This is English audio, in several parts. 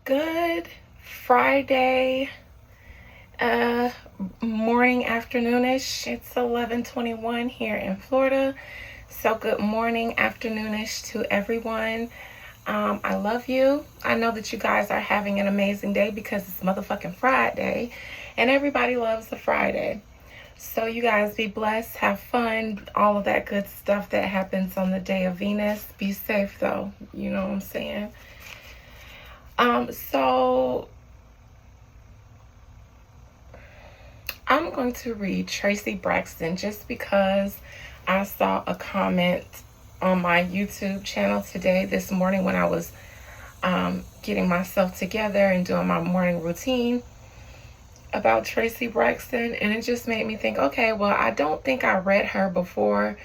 Good Friday morning, afternoonish. It's 11:21 here in Florida. So good morning, afternoonish to everyone. I love you. I know that you guys are having an amazing day because it's motherfucking Friday, and everybody loves a Friday. So you guys be blessed, have fun, all of that good stuff that happens on the day of Venus. Be safe though, you know what I'm saying? So I'm going to read Tracy Braxton just because I saw a comment on my YouTube channel this morning when I was getting myself together and doing my morning routine about Tracy Braxton, and it just made me think, okay, well, I don't think I read her before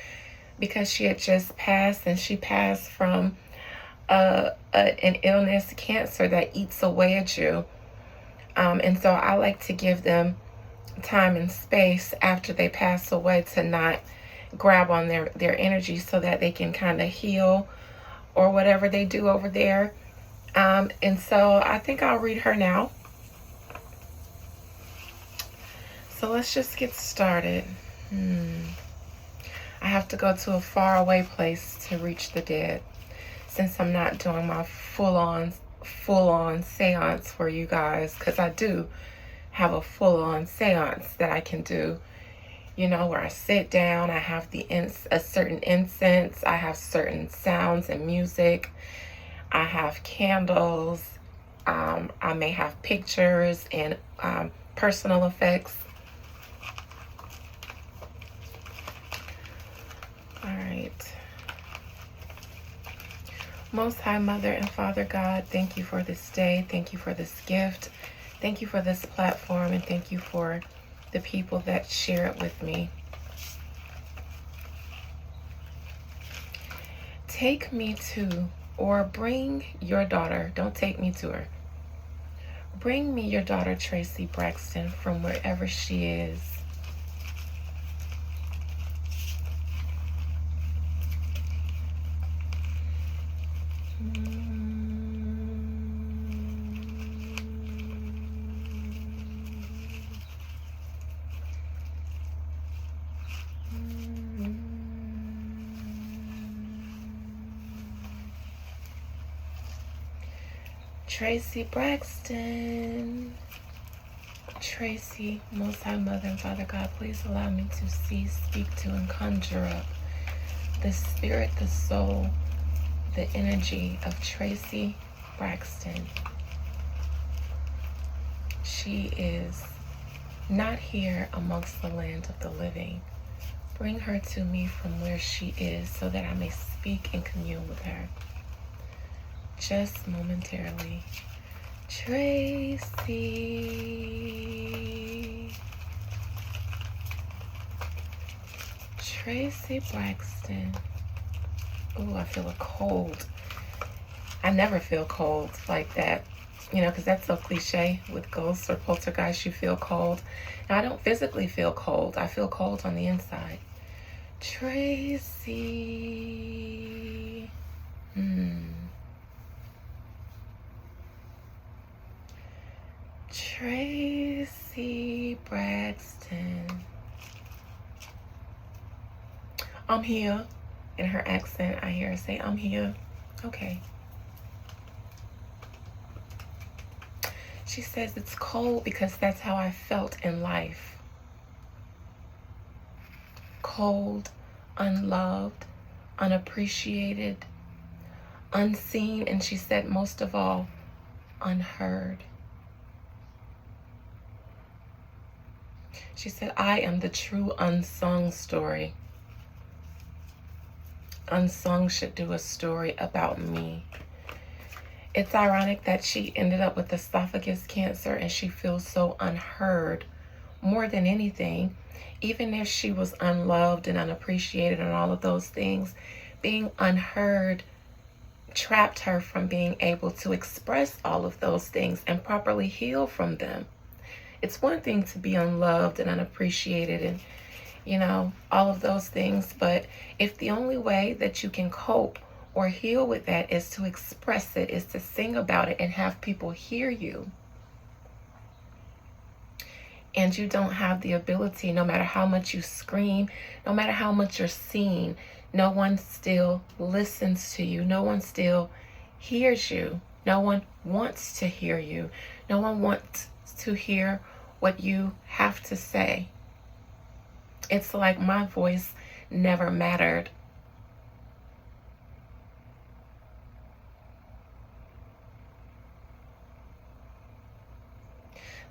because she had just passed, and she passed from an illness, cancer that eats away at you. And so I like to give them time and space after they pass away to not grab on their energy so that they can kind of heal or whatever they do over there. And so I think I'll read her now. So let's just get started. I have to go to a faraway place to reach the dead, since I'm not doing my full-on seance for you guys, because I do have a full-on seance that I can do, you know, where I sit down, I have a certain incense, I have certain sounds and music, I have candles, I may have pictures and personal effects. All right. Most High Mother and Father God, thank you for this day. Thank you for this gift. Thank you for this platform, and thank you for the people that share it with me. Take me to, or bring your daughter, don't take me to her. Bring me your daughter, Tracy Braxton, from wherever she is. Tracy Braxton. Tracy, Most High Mother and Father God, please allow me to see, speak to, and conjure up the spirit, the soul, the energy of Tracy Braxton. She is not here amongst the land of the living. Bring her to me from where she is so that I may speak and commune with her. Just momentarily. Tracy. Tracy Braxton. Oh, I feel a cold. I never feel cold like that, you know, because that's so cliche. With ghosts or poltergeists, you feel cold. Now, I don't physically feel cold. I feel cold on the inside. Tracy. Tracy Braxton. I'm here. In her accent, I hear her say, I'm here. Okay. She says it's cold because that's how I felt in life. Cold, unloved, unappreciated, unseen, and she said most of all, unheard. She said, I am the true unsung story. Unsung should do a story about me. It's ironic that she ended up with esophagus cancer and she feels so unheard more than anything. Even if she was unloved and unappreciated and all of those things, being unheard trapped her from being able to express all of those things and properly heal from them. It's one thing to be unloved and unappreciated and, you know, all of those things. But if the only way that you can cope or heal with that is to express it, is to sing about it and have people hear you. And you don't have the ability, no matter how much you scream, no matter how much you're seen, no one still listens to you. No one still hears you. No one wants to hear you. No one wants to hear what you have to say. It's like my voice never mattered.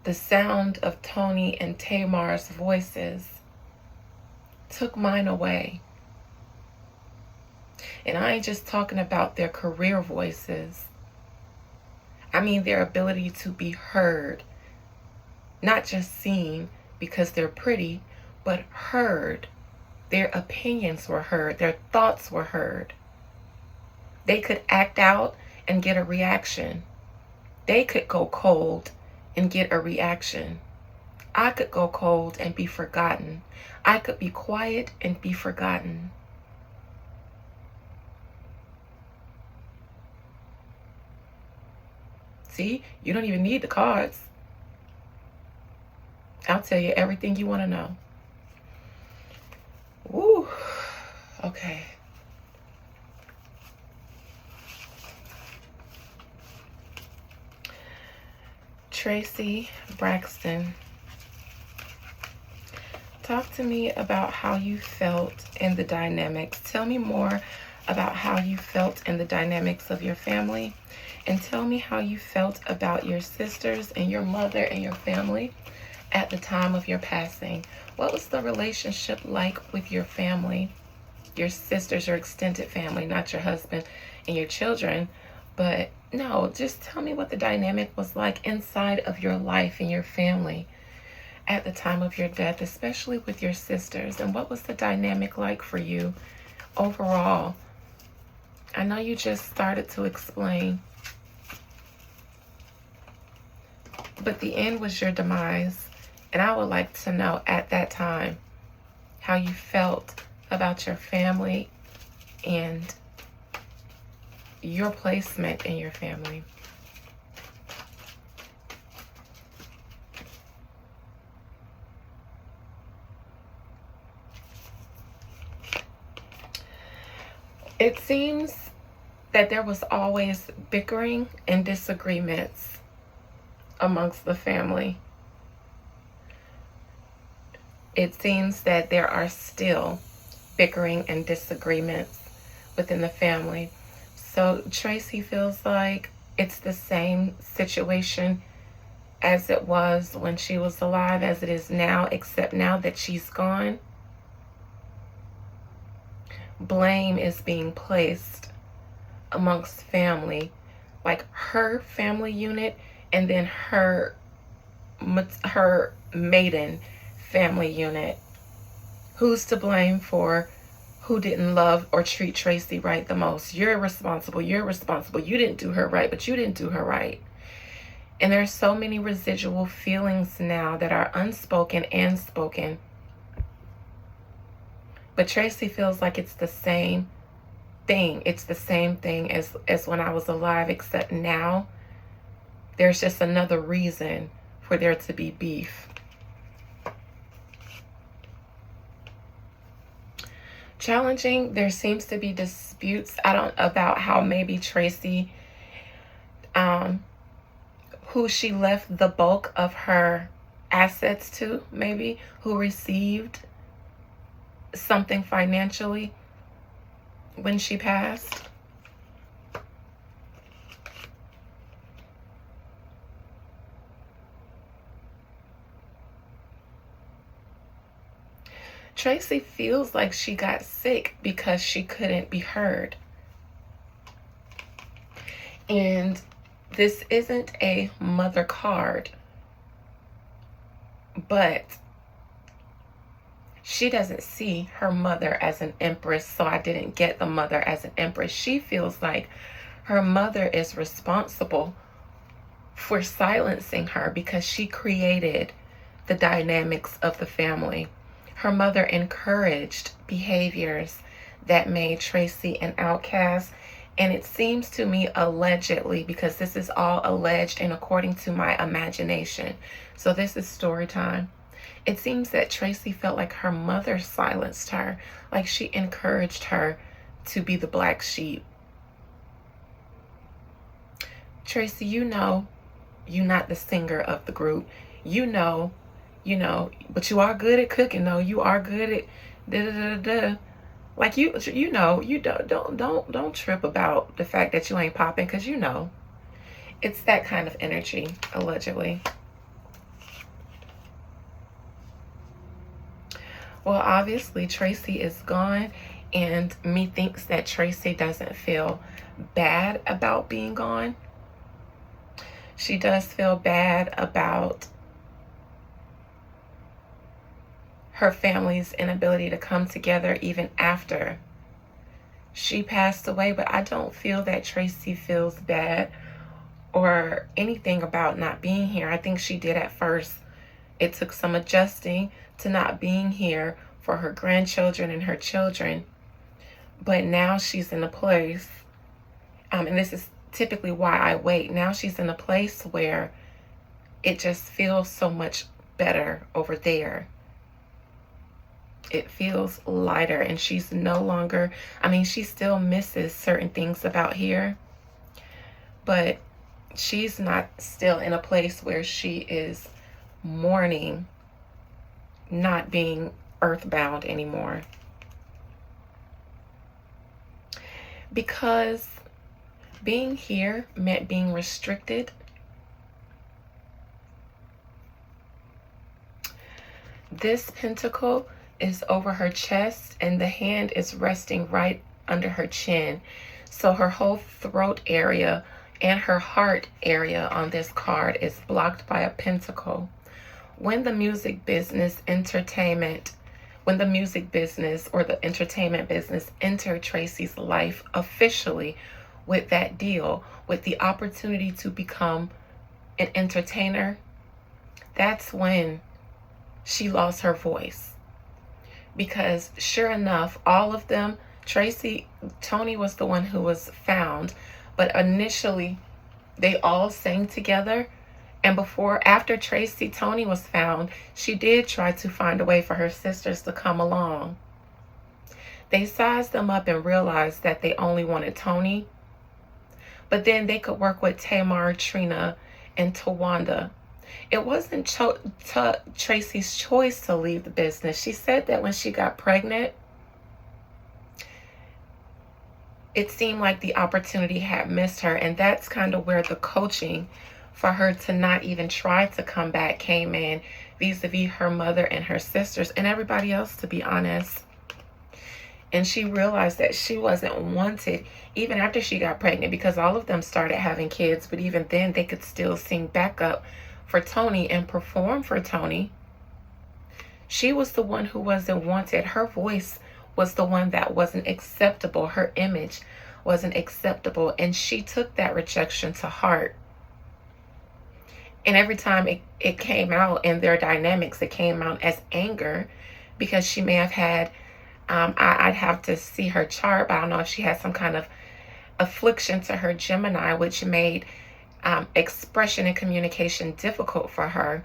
The sound of Tony and Tamar's voices took mine away. And I ain't just talking about their career voices. I mean their ability to be heard. Not just seen because they're pretty, but heard. Their opinions were heard. Their thoughts were heard. They could act out and get a reaction. They could go cold and get a reaction. I could go cold and be forgotten. I could be quiet and be forgotten. See, you don't even need the cards. I'll tell you everything you want to know. Woo. Okay. Tracy, Braxton, talk to me about how you felt in the dynamics. Tell me more about how you felt in the dynamics of your family, and tell me how you felt about your sisters and your mother and your family at the time of your passing. What was the relationship like with your family, your sisters, your extended family, not your husband and your children, but no, just tell me what the dynamic was like inside of your life and your family at the time of your death, especially with your sisters. And what was the dynamic like for you overall? I know you just started to explain, but the end was your demise. And I would like to know at that time how you felt about your family and your placement in your family. It seems that there was always bickering and disagreements amongst the family. It seems that there are still bickering and disagreements within the family. So Tracy feels like it's the same situation as it was when she was alive, as it is now, except now that she's gone, blame is being placed amongst family, like her family unit and then her maiden family unit. Who's to blame for who didn't love or treat Tracy right the most? You're responsible. You're responsible. You didn't do her right, but you didn't do her right. And there's so many residual feelings now that are unspoken and spoken. But Tracy feels like it's the same thing. It's the same thing as when I was alive, except now there's just another reason for there to be beef. Challenging, there seems to be disputes about how maybe Tracy, who she left the bulk of her assets to, maybe, who received something financially when she passed. Tracy feels like she got sick because she couldn't be heard. And this isn't a mother card, but she doesn't see her mother as an empress, so I didn't get the mother as an empress. She feels like her mother is responsible for silencing her because she created the dynamics of the family. Her mother encouraged behaviors that made Tracy an outcast And it seems to me, allegedly, because this is all alleged and according to my imagination. So this is story time. It seems that Tracy felt like her mother silenced her, like she encouraged her to be the black sheep. Tracy, you know, you're not the singer of the group. You know, but you are good at cooking, though. You are good at da da da da. Like you know, you don't trip about the fact that you ain't popping, because you know, it's that kind of energy, allegedly. Well, obviously Tracy is gone, and me thinks that Tracy doesn't feel bad about being gone. She does feel bad about her family's inability to come together even after she passed away, but I don't feel that Tracy feels bad or anything about not being here. I think she did at first. It took some adjusting to not being here for her grandchildren and her children, but now she's in a place, and this is typically why I wait. Now she's in a place where it just feels so much better over there. It feels lighter, and she's no longer, I mean, she still misses certain things about here, but she's not still in a place where she is mourning not being earthbound anymore. Because being here meant being restricted. This pentacle is over her chest, and the hand is resting right under her chin. So her whole throat area and her heart area on this card is blocked by a pentacle. When the music business or the entertainment business entered Tracy's life officially with that deal, with the opportunity to become an entertainer, that's when she lost her voice. Because sure enough, all of them, Tony was the one who was found, but initially they all sang together. And after Tony was found, she did try to find a way for her sisters to come along. They sized them up and realized that they only wanted Tony, but then they could work with Tamar, Trina, and Tawanda. It wasn't Tracy's choice to leave the business. She said that when she got pregnant, it seemed like the opportunity had missed her, and that's kind of where the coaching for her to not even try to come back came in, vis-a-vis her mother and her sisters and everybody else, to be honest. And she realized that she wasn't wanted even after she got pregnant, because all of them started having kids, but even then they could still sing backup for Tony and perform for Tony. She was the one who wasn't wanted. Her voice was the one that wasn't acceptable. Her image wasn't acceptable, and she took that rejection to heart. And every time it came out in their dynamics, it came out as anger, because she may have had, I'd have to see her chart, but I don't know if she had some kind of affliction to her Gemini, which made expression and communication difficult for her.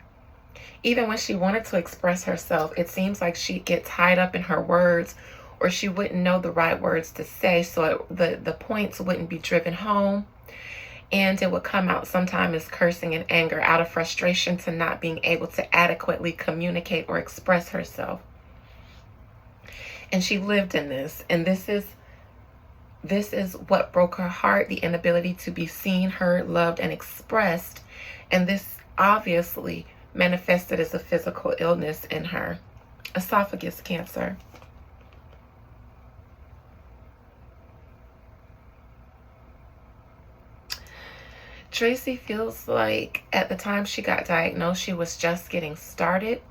Even when she wanted to express herself, it seems like she'd get tied up in her words, or she wouldn't know the right words to say, so the points wouldn't be driven home. And it would come out sometimes as cursing and anger out of frustration to not being able to adequately communicate or express herself. And she lived in this. And this is what broke her heart, the inability to be seen, heard, loved, and expressed. And this obviously manifested as a physical illness in her. Esophagus cancer. Tracy feels like at the time she got diagnosed, she was just getting started.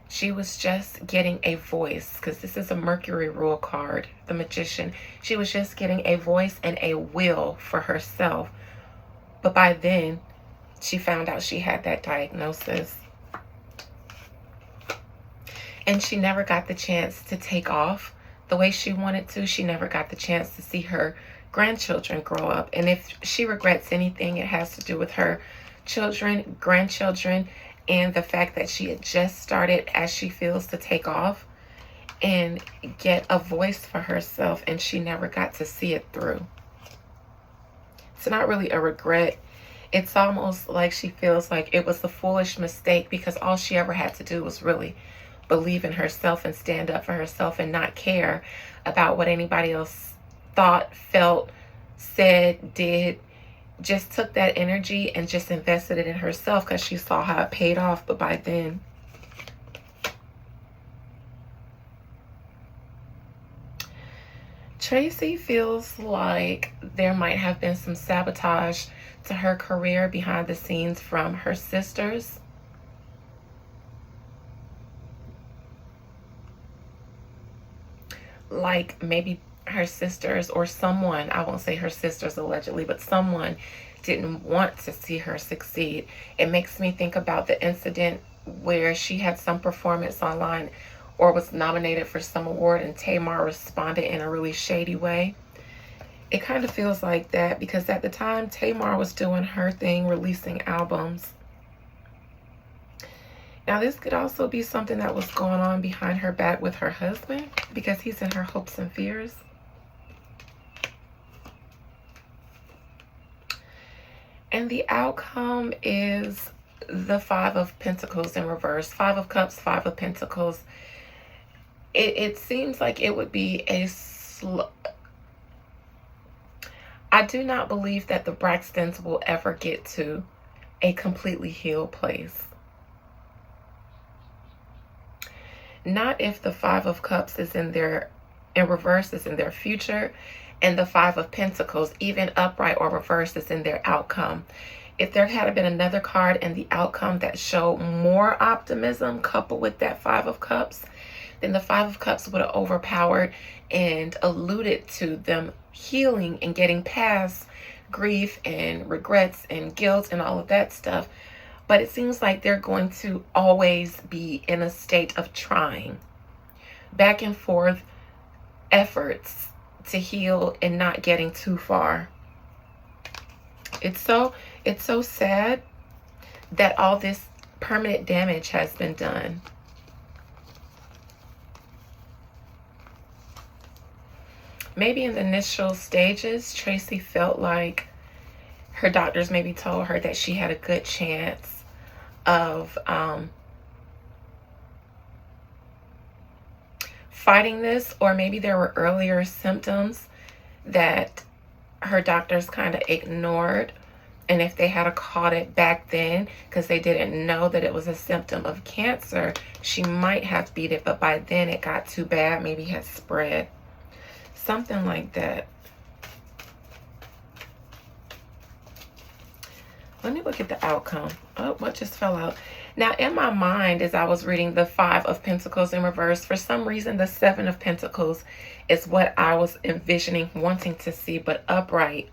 She was just getting a voice, because this is a Mercury rule card, the Magician. She was just getting a voice and a will for herself. But by then, she found out she had that diagnosis. And she never got the chance to take off the way she wanted to. She never got the chance to see her grandchildren grow up. And if she regrets anything, it has to do with her children, grandchildren, and the fact that she had just started, as she feels, to take off and get a voice for herself, and she never got to see it through. It's not really a regret. It's almost like she feels like it was a foolish mistake, because all she ever had to do was really believe in herself and stand up for herself and not care about what anybody else thought, felt, said, did. Just took that energy and just invested it in herself because she saw how it paid off. But by then, Tracy feels like there might have been some sabotage to her career behind the scenes from her sisters. Like maybe her sisters or someone, I won't say her sisters allegedly, but someone didn't want to see her succeed. It makes me think about the incident where she had some performance online or was nominated for some award, and Tamar responded in a really shady way. It kind of feels like that, because at the time Tamar was doing her thing, releasing albums. Now, this could also be something that was going on behind her back with her husband, because he's in her hopes and fears. And the outcome is the Five of Pentacles in reverse. Five of Cups, Five of Pentacles. It seems like it would be a slow... I do not believe that the Braxtons will ever get to a completely healed place. Not if the Five of Cups is in reverse, is in their future, and the Five of Pentacles, even upright or reverse, is in their outcome. If there had been another card in the outcome that showed more optimism coupled with that Five of Cups, then the Five of Cups would have overpowered and alluded to them healing and getting past grief and regrets and guilt and all of that stuff. But it seems like they're going to always be in a state of trying. Back and forth efforts to heal and not getting too far. It's so sad that all this permanent damage has been done. Maybe in the initial stages, Tracy felt like her doctors maybe told her that she had a good chance of fighting this, or maybe there were earlier symptoms that her doctors kind of ignored, and if they had caught it back then because they didn't know that it was a symptom of cancer, she might have beat it, but by then it got too bad, maybe had spread, something like that. Let me look at the outcome. Oh, what just fell out? Now, in my mind, as I was reading the Five of Pentacles in reverse, for some reason, the Seven of Pentacles is what I was envisioning, wanting to see, but upright.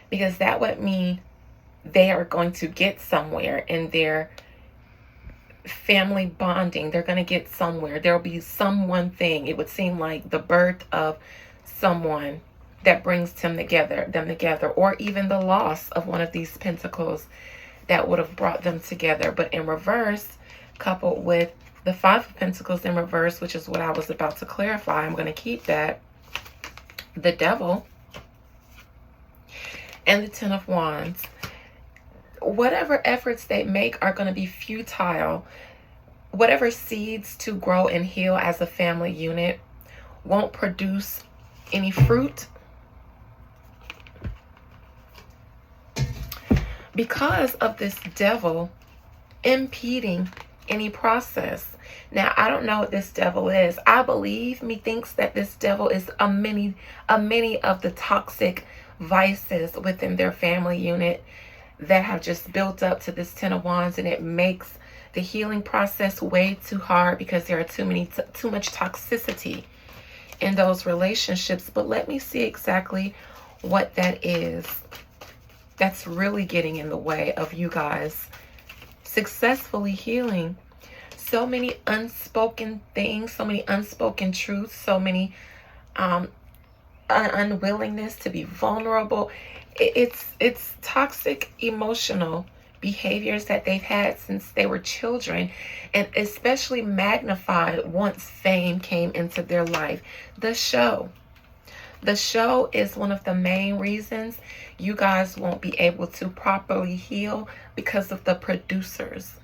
Because that would mean they are going to get somewhere in their family bonding. They're going to get somewhere. There'll be some one thing. It would seem like the birth of someone that brings them together, or even the loss of one of these pentacles that would have brought them together. But in reverse, coupled with the Five of Pentacles in reverse, which is what I was about to clarify, I'm going to keep that, the Devil, and the Ten of Wands. Whatever efforts they make are going to be futile. Whatever seeds to grow and heal as a family unit won't produce any fruit, because of this Devil impeding any process. Now, I don't know what this Devil is. I believe, methinks that this Devil is a many of the toxic vices within their family unit that have just built up to this Ten of Wands, and it makes the healing process way too hard because there are too much toxicity in those relationships. But let me see exactly what that is that's really getting in the way of you guys successfully healing. So many unspoken things, so many unspoken truths, so many unwillingness to be vulnerable. It's toxic emotional behaviors that they've had since they were children, and especially magnified once fame came into their life. The show. The show is one of the main reasons you guys won't be able to properly heal, because of the producers.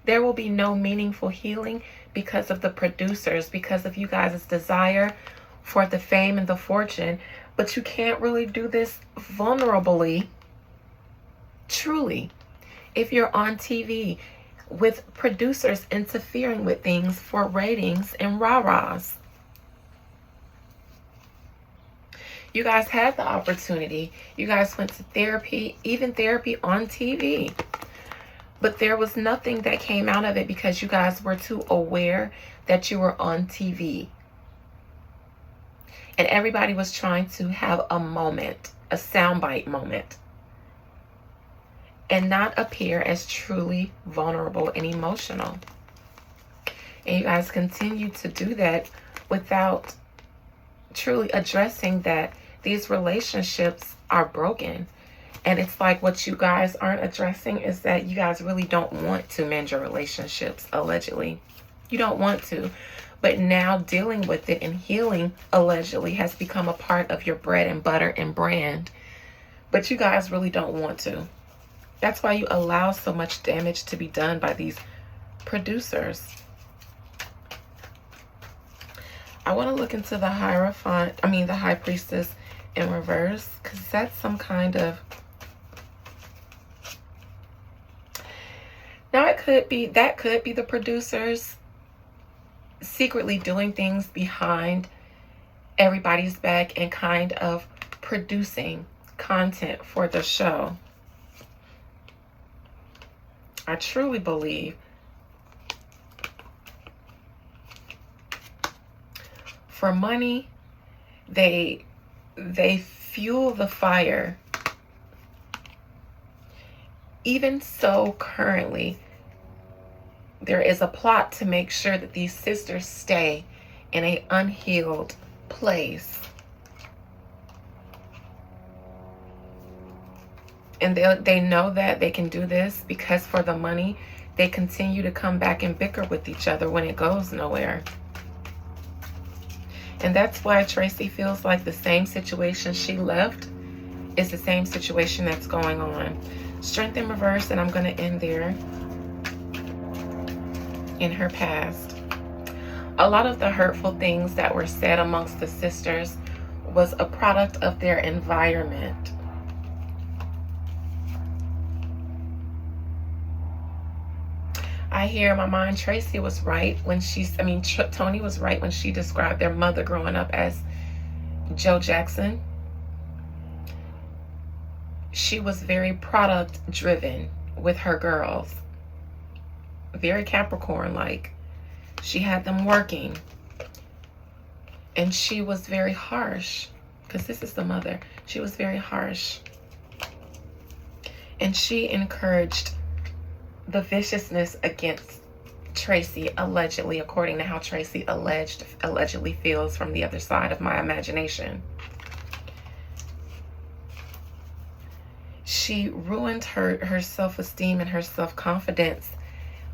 There will be no meaningful healing because of the producers, because of you guys' desire for the fame and the fortune. But you can't really do this vulnerably, truly, if you're on TV with producers interfering with things for ratings and rah-rahs. You guys had the opportunity. You guys went to therapy, even therapy on TV. But there was nothing that came out of it because you guys were too aware that you were on TV. And everybody was trying to have a moment, a soundbite moment, and not appear as truly vulnerable and emotional. And you guys continue to do that without truly addressing that these relationships are broken. And it's like, what you guys aren't addressing is that you guys really don't want to mend your relationships, allegedly. You don't want to. But now dealing with it and healing, allegedly, has become a part of your bread and butter and brand. But you guys really don't want to. That's why you allow so much damage to be done by these producers. I want to look into the Hierophant, the High Priestess in reverse, because that's some kind of... Now, that could be the producers secretly doing things behind everybody's back and kind of producing content for the show. I truly believe for money, they fuel the fire. Even so, currently, there is a plot to make sure that these sisters stay in an unhealed place. And they know that they can do this because for the money, they continue to come back and bicker with each other when it goes nowhere. And that's why Tracy feels like the same situation she left is the same situation that's going on. Strength in reverse, and I'm going to end there. In her past, a lot of the hurtful things that were said amongst the sisters was a product of their environment. I hear in my mind Tracy was right when Tony was right when she described their mother growing up as Joe Jackson. She was very product driven with her girls. Very Capricorn-like. She had them working. And she was very harsh. Because this is the mother. She was very harsh. And she encouraged the viciousness against Tracy, allegedly, according to how Tracy allegedly feels from the other side of my imagination. She ruined her self-esteem and her self-confidence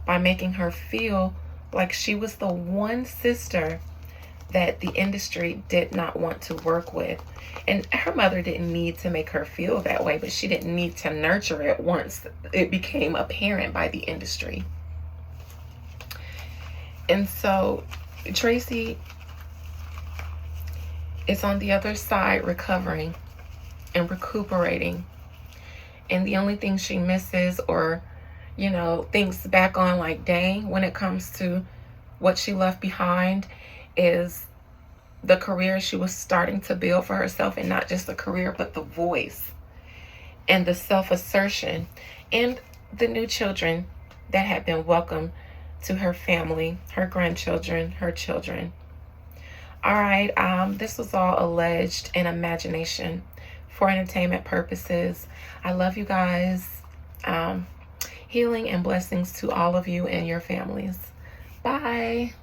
by making her feel like she was the one sister that the industry did not want to work with. And her mother didn't need to make her feel that way, but she didn't need to nurture it once it became apparent by the industry. And so Tracy is on the other side recovering and recuperating. And the only thing she misses or thinks back on like, dang, when it comes to what she left behind is the career she was starting to build for herself, and not just the career, but the voice and the self-assertion and the new children that had been welcomed to her family, her grandchildren, her children. All right, this was all alleged and imagination for entertainment purposes. I love you guys. Healing and blessings to all of you and your families. Bye.